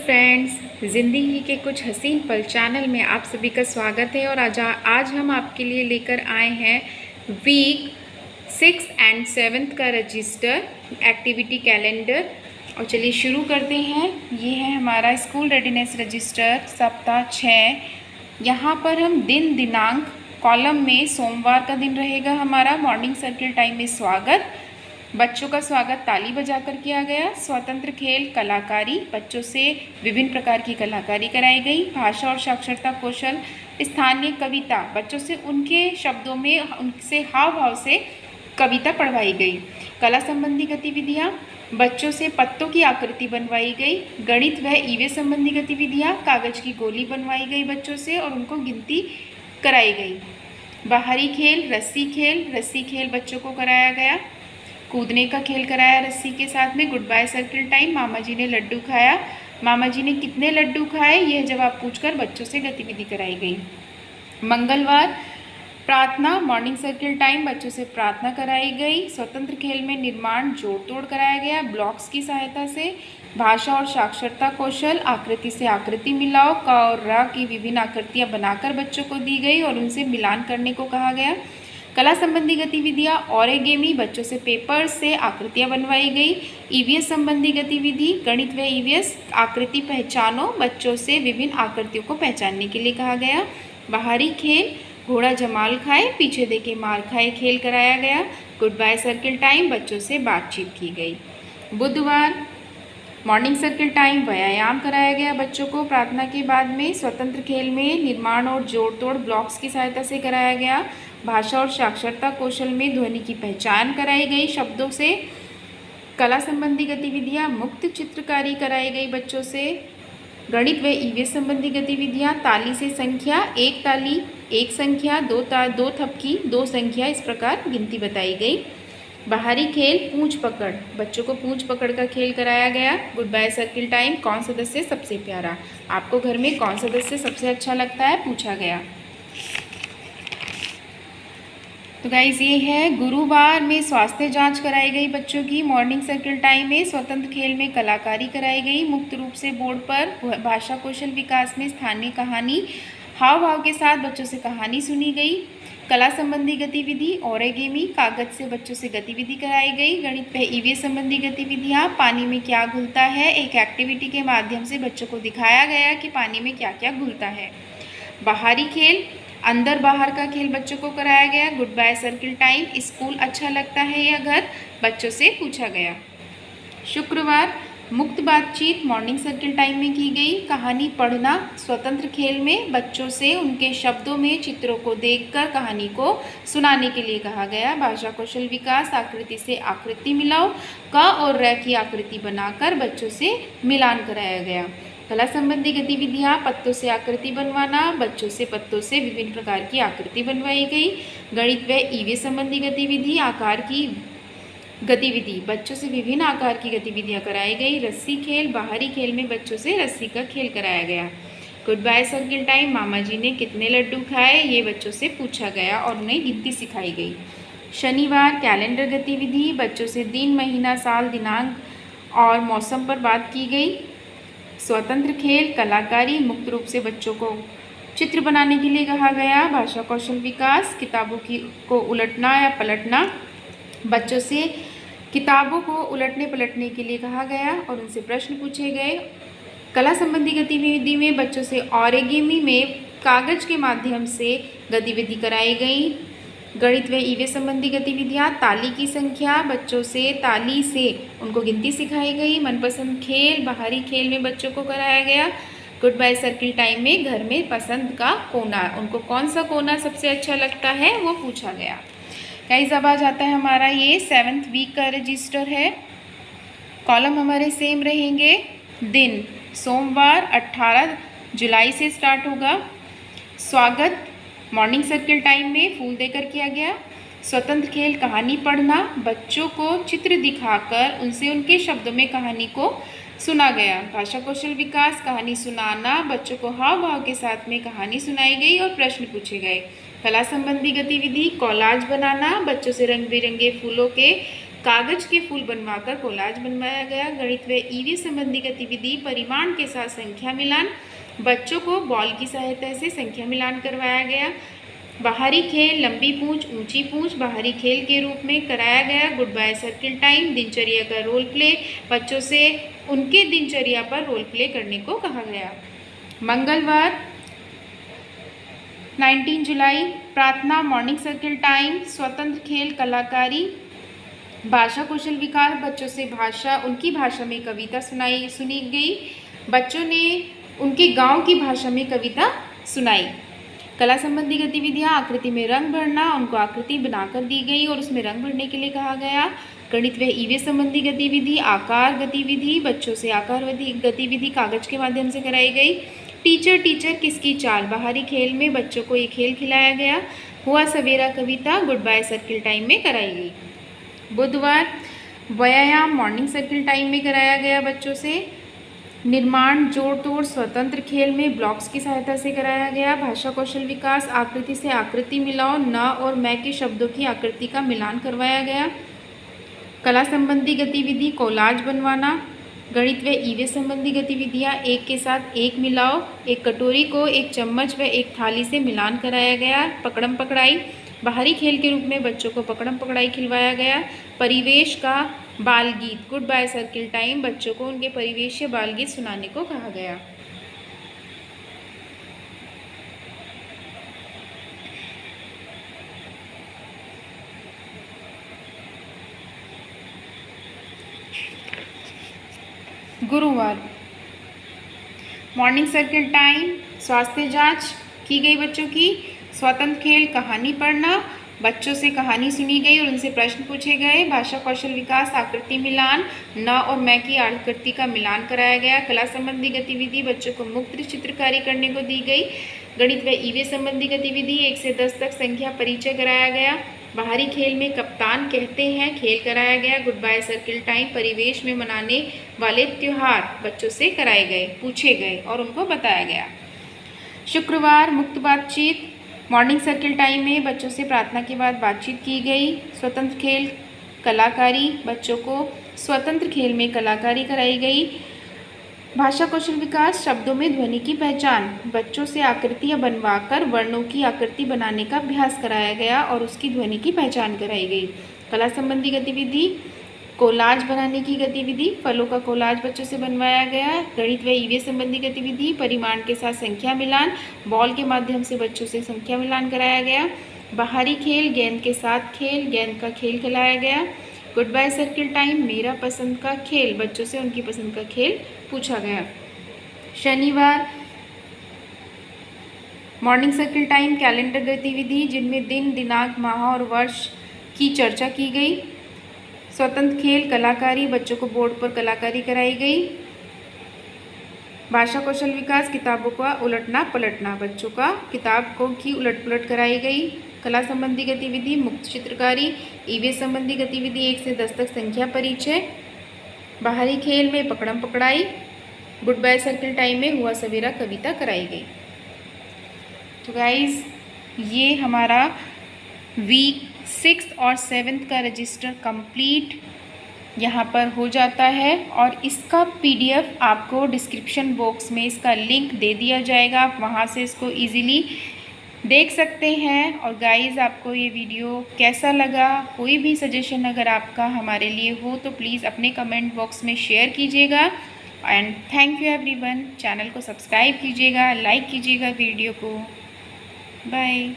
Friends, ज़िंदगी के कुछ हसीन पल चैनल में आप सभी का स्वागत है। और आज हम आपके लिए लेकर आए हैं वीक 6 एंड 7 का रजिस्टर एक्टिविटी कैलेंडर। और चलिए शुरू करते हैं। ये है हमारा स्कूल रेडीनेस रजिस्टर सप्ताह 6। यहाँ पर हम दिन दिनांक कॉलम में सोमवार का दिन रहेगा हमारा। मॉर्निंग सर्किल टाइम में स्वागत, बच्चों का स्वागत ताली बजाकर किया गया। स्वतंत्र खेल, कलाकारी, बच्चों से विभिन्न प्रकार की कलाकारी कराई गई। भाषा और साक्षरता कौशल, स्थानीय कविता, बच्चों से उनके शब्दों में उनसे हाव भाव से कविता पढ़वाई गई। कला संबंधी गतिविधियाँ, बच्चों से पत्तों की आकृति बनवाई गई। गणित व ईवीएस संबंधी गतिविधियाँ, कागज की गोली बनवाई गई बच्चों से और उनको गिनती कराई गई। बाहरी खेल, रस्सी खेल बच्चों को कराया गया। कूदने का खेल कराया रस्सी के साथ में। गुड बाय सर्किल टाइम, मामा जी ने लड्डू खाया। मामा जी ने कितने लड्डू खाए, यह जवाब पूछकर बच्चों से गतिविधि कराई गई। मंगलवार प्रार्थना, मॉर्निंग सर्किल टाइम, बच्चों से प्रार्थना कराई गई। स्वतंत्र खेल में निर्माण जोड़ तोड़ कराया गया ब्लॉक्स की सहायता से। भाषा और साक्षरता कौशल, आकृति से आकृति मिलाओ, क और र की विभिन्न आकृतियां बनाकर बच्चों को दी गई और उनसे मिलान करने को कहा गया। कला संबंधी गतिविधियाँ, ओरिगेमी, बच्चों से पेपर से आकृतियाँ बनवाई गई। ईवीएस संबंधी गतिविधि, गणित व ईवीएस, आकृति पहचानो, बच्चों से विभिन्न आकृतियों को पहचानने के लिए कहा गया। बाहरी खेल, घोड़ा जमाल खाए पीछे देके मार खाए खेल कराया गया। गुड बाय सर्किल टाइम, बच्चों से बातचीत की गई। बुधवार मॉर्निंग सर्किल टाइम, व्यायाम कराया गया बच्चों को प्रार्थना के बाद में। स्वतंत्र खेल में निर्माण और जोड़ तोड़ ब्लॉक्स की सहायता से कराया गया। भाषा और साक्षरता कौशल में ध्वनि की पहचान कराई गई शब्दों से। कला संबंधी गतिविधियां, मुक्त चित्रकारी कराई गई बच्चों से। गणित व ईवीएस संबंधी गतिविधियां, ताली से संख्या, एक ताली एक संख्या, दो थपकी दो संख्या, इस प्रकार गिनती बताई गई। बाहरी खेल, पूंछ पकड़, बच्चों को पूंछ पकड़ का खेल कराया गया। गुड बाय सर्किल टाइम, कौन सदस्य सबसे प्यारा, आपको घर में कौन सदस्य सबसे अच्छा लगता है, पूछा गया। तो गाइज ये है गुरुवार में स्वास्थ्य जांच कराई गई बच्चों की। मॉर्निंग सर्किल टाइम में स्वतंत्र खेल में कलाकारी कराई गई। मुक्त रूप से बोर्ड पर भाषा कौशल विकास में स्थानीय कहानी, हाव भाव के साथ बच्चों से कहानी सुनी गई। कला संबंधी गतिविधि, ओरिगेमी, कागज से बच्चों से गतिविधि कराई गई। गणित व ईवीएस संबंधी गतिविधियाँ, पानी में क्या घुलता है, एक एक्टिविटी के माध्यम से बच्चों को दिखाया गया कि पानी में क्या क्या घुलता है। बाहरी खेल, अंदर बाहर का खेल बच्चों को कराया गया। Good bye circle time, school अच्छा लगता है या घर, बच्चों से पूछा गया। शुक्रवार मुक्त बातचीत मॉर्निंग सर्किल टाइम में की गई। कहानी पढ़ना, स्वतंत्र खेल में बच्चों से उनके शब्दों में चित्रों को देखकर कहानी को सुनाने के लिए कहा गया। भाषा कौशल विकास, आकृति से आकृति मिलाओ, क और र की आकृति बनाकर बच्चों से मिलान कराया गया। कला संबंधी गतिविधियाँ, पत्तों से आकृति बनवाना, बच्चों से पत्तों से विभिन्न प्रकार की आकृति बनवाई गई। गणित व ईवीएस संबंधी गतिविधि, आकार की गतिविधि, बच्चों से विभिन्न आकार की गतिविधियाँ कराई गई। रस्सी खेल, बाहरी खेल में बच्चों से रस्सी का खेल कराया गया। गुड बाय सर्किल टाइम, मामा जी ने कितने लड्डू खाए, ये बच्चों से पूछा गया और उन्हें गिनती सिखाई गई। शनिवार कैलेंडर गतिविधि, बच्चों से दिन, महीना, साल, दिनांक और मौसम पर बात की गई। स्वतंत्र खेल, कलाकारी, मुक्त रूप से बच्चों को चित्र बनाने के लिए कहा गया। भाषा कौशल विकास, किताबों को उलटना या पलटना, बच्चों से किताबों को उलटने पलटने के लिए कहा गया और उनसे प्रश्न पूछे गए। कला संबंधी गतिविधि में बच्चों से ओरिगेमी में कागज के माध्यम से गतिविधि कराई गई। गणित व ईवीएस संबंधी गतिविधियाँ, ताली की संख्या, बच्चों से ताली से उनको गिनती सिखाई गई। मनपसंद खेल, बाहरी खेल में बच्चों को कराया गया। गुड बाय सर्किल टाइम में घर में पसंद का कोना, उनको कौन सा कोना सबसे अच्छा लगता है वो पूछा गया। गाइस अब आ जाता है हमारा ये 7th वीक का रजिस्टर है। कॉलम हमारे सेम रहेंगे। दिन सोमवार 18 जुलाई से स्टार्ट होगा। स्वागत मॉर्निंग सर्किल टाइम में फूल देकर किया गया। स्वतंत्र खेल, कहानी पढ़ना, बच्चों को चित्र दिखाकर उनसे उनके शब्दों में कहानी को सुना गया। भाषा कौशल विकास, कहानी सुनाना, बच्चों को हाव भाव के साथ में कहानी सुनाई गई और प्रश्न पूछे गए। कला संबंधी गतिविधि, कोलाज बनाना, बच्चों से रंग बिरंगे फूलों के कागज के फूल बनवाकर कोलाज बनवाया गया। गणित व ईवीएस संबंधी गतिविधि परिमाण के साथ संख्या मिलान, बच्चों को बॉल की सहायता से संख्या मिलान करवाया गया। बाहरी खेल लंबी पूंछ ऊंची पूंछ बाहरी खेल के रूप में कराया गया। गुड बाय सर्किल टाइम दिनचर्या का रोल प्ले, बच्चों से उनके दिनचर्या पर रोल प्ले करने को कहा गया। मंगलवार 19 जुलाई प्रार्थना मॉर्निंग सर्किल टाइम, स्वतंत्र खेल कलाकारी, भाषा कौशल विकास, बच्चों से भाषा उनकी भाषा में कविता सुनी गई। बच्चों ने उनके गांव की भाषा में कविता सुनाई। कला संबंधी गतिविधियाँ आकृति में रंग भरना, उनको आकृति बनाकर दी गई और उसमें रंग भरने के लिए कहा गया। गणित व ईवीएस संबंधी गतिविधि आकार गतिविधि, बच्चों से आकार गतिविधि कागज के माध्यम से कराई गई। टीचर किसकी चाल, बाहरी खेल में बच्चों को ये खेल खिलाया गया। हुआ सवेरा कविता गुड बाय सर्किल टाइम में कराई गई। बुधवार व्यायाम मॉर्निंग सर्किल टाइम में कराया गया बच्चों से। निर्माण जोड़ तोड़ स्वतंत्र खेल में ब्लॉक्स की सहायता से कराया गया। भाषा कौशल विकास आकृति से आकृति मिलाओ, न और मैं के शब्दों की आकृति का मिलान करवाया गया। कला संबंधी गतिविधि कोलाज बनवाना। गणित व ईवीएस संबंधी गतिविधियाँ एक के साथ एक मिलाओ, एक कटोरी को एक चम्मच व एक थाली से मिलान कराया गया। पकड़म पकड़ाई बाहरी खेल के रूप में बच्चों को पकड़म पकड़ाई खिलवाया गया। परिवेश का बाल गीत गुड बाय सर्किल टाइम, बच्चों को उनके परिवेश या बाल गीत सुनाने को कहा गया। गुरुवार मॉर्निंग सर्किल टाइम, स्वास्थ्य जांच की गई बच्चों की। स्वतंत्र खेल कहानी पढ़ना, बच्चों से कहानी सुनी गई और उनसे प्रश्न पूछे गए। भाषा कौशल विकास आकृति मिलान, न और मैं की आकृति का मिलान कराया गया। कला संबंधी गतिविधि बच्चों को मुक्त चित्रकारी करने को दी गई। गणित व ईवीएस संबंधी गतिविधि 1 से 10 तक संख्या परिचय कराया गया। बाहरी खेल में कप्तान कहते हैं खेल कराया गया। गुड बाय सर्किल टाइम परिवेश में मनाने वाले त्योहार बच्चों से कराए गए, पूछे गए और उनको बताया गया। शुक्रवार मुक्त बातचीत मॉर्निंग सर्किल टाइम में बच्चों से प्रार्थना के बाद बातचीत की गई। स्वतंत्र खेल कलाकारी, बच्चों को स्वतंत्र खेल में कलाकारी कराई गई। भाषा कौशल विकास शब्दों में ध्वनि की पहचान, बच्चों से आकृतियाँ बनवाकर वर्णों की आकृति बनाने का अभ्यास कराया गया और उसकी ध्वनि की पहचान कराई गई। कला संबंधी गतिविधि कोलाज बनाने की गतिविधि, फलों का कोलाज बच्चों से बनवाया गया। गणित व ईवीएस संबंधी गतिविधि परिमाण के साथ संख्या मिलान, बॉल के माध्यम से बच्चों से संख्या मिलान कराया गया। बाहरी खेल गेंद के साथ खेल, गेंद का खेल खिलाया गया। गुड बाय सर्किल टाइम मेरा पसंद का खेल, बच्चों से उनकी पसंद का खेल पूछा गया। शनिवार मॉर्निंग सर्किल टाइम कैलेंडर गतिविधि जिनमें दिन दिनांक माह और वर्ष की चर्चा की गई। स्वतंत्र खेल कलाकारी, बच्चों को बोर्ड पर कलाकारी कराई गई। भाषा कौशल विकास किताबों का उलटना पलटना, बच्चों का किताब को की उलट पुलट कराई गई। कला संबंधी गतिविधि मुक्त चित्रकारी। ईवीएस संबंधी गतिविधि 1 से 10 तक संख्या परिचय। बाहरी खेल में पकड़म पकड़ाई। गुड बाय सर्किल टाइम में हुआ सवेरा कविता कराई गई। तो गाइज ये हमारा वीक 6 और 7 का रजिस्टर कंप्लीट यहाँ पर हो जाता है और इसका पीडीएफ आपको डिस्क्रिप्शन बॉक्स में इसका लिंक दे दिया जाएगा, आप वहाँ से इसको इजीली देख सकते हैं। और गाइज़ आपको ये वीडियो कैसा लगा, कोई भी सजेशन अगर आपका हमारे लिए हो तो प्लीज़ अपने कमेंट बॉक्स में शेयर कीजिएगा। And thank you everyone, channel को सब्सक्राइब कीजिएगा, लाइक कीजिएगा वीडियो को। बाय।